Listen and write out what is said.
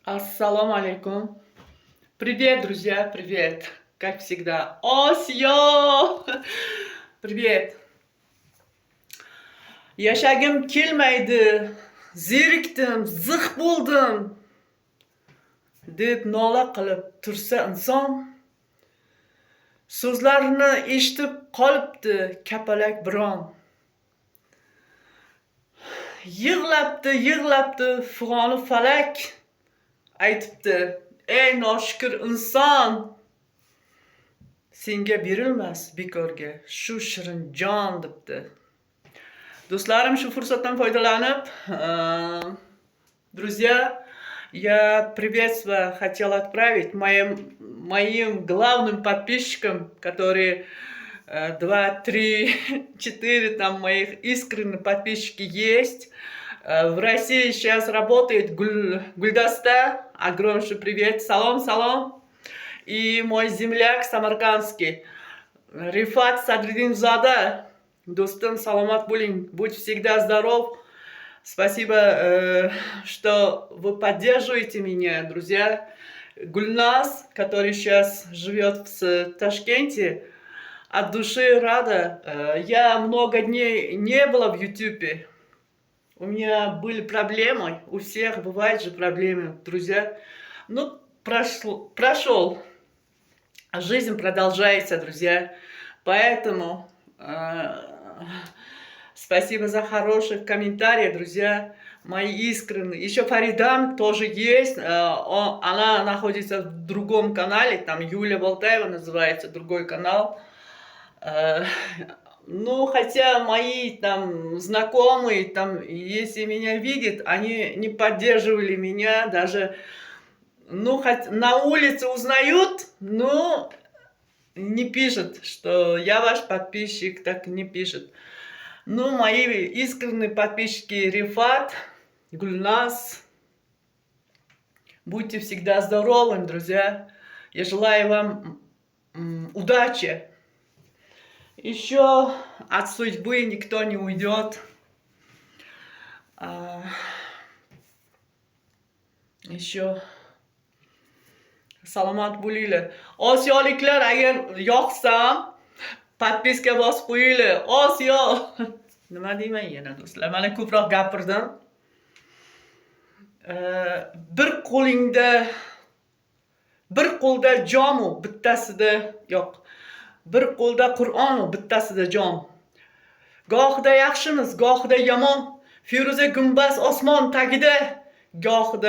Ассаламу алейкум. Привет, друзья, привет. Как всегда. Osiyo! Привет. Yashagim kelmaydi. Zerikdim, ziq bo'ldim. deb nola qilib tursa inson, so'zlarini eshitib qolibdi kapalak biron. Yig'labdi fig'oni falak, aytibdi: ey noshukur inson, senga berilmas bekorga shu shirin jon, debdi. Do'stlarim, shu fursatdan foydalanib, друзья, я приветствие хотел отправить моим главным подписчикам, которые 2, 3, 4 там моих искренних подписчики есть. В России сейчас работает Гульдаста. Огромный привет. Салом. И мой земляк самаркандский Рифат Садридинзада. Достым, саламат bo'ling. Будь всегда здоров. Спасибо, что вы поддерживаете меня, друзья. Гульнас, который сейчас живет в Ташкенте, от души рада. Я много дней не была в Ютубе. У меня были проблемы. У всех бывают же проблемы, друзья. Ну, прошел. Жизнь продолжается, друзья. Поэтому спасибо за хорошие комментарии, друзья. Мои искренние. Еще Фаридам тоже есть. Она находится в другом канале. Там Юля Болтаева называется, другой канал. Ну, хотя мои там знакомые, там, если меня видят, они не поддерживали меня. Даже, ну, хоть на улице узнают, но не пишут, что я ваш подписчик, так не пишут. Ну, мои искренние подписчики Рифат, Гульнас, будьте всегда здоровыми, друзья. Я желаю вам удачи. Еще от судьбы никто не уйдет. Еще salomat bo'linglar. Osiyoliklar, agar yoqsam подписка bosib qo'yinglar. Osiyo. Nima deyman yana do'stlar? Mana ko'proq gapirdim. Bir qo'lda jomu, bittasida yo'q. Bir qo'lda Qur'on, bittasida jon. Gohida yaxshimiz, gohida yomon. Feruza gumbaz osmon tagida, gohida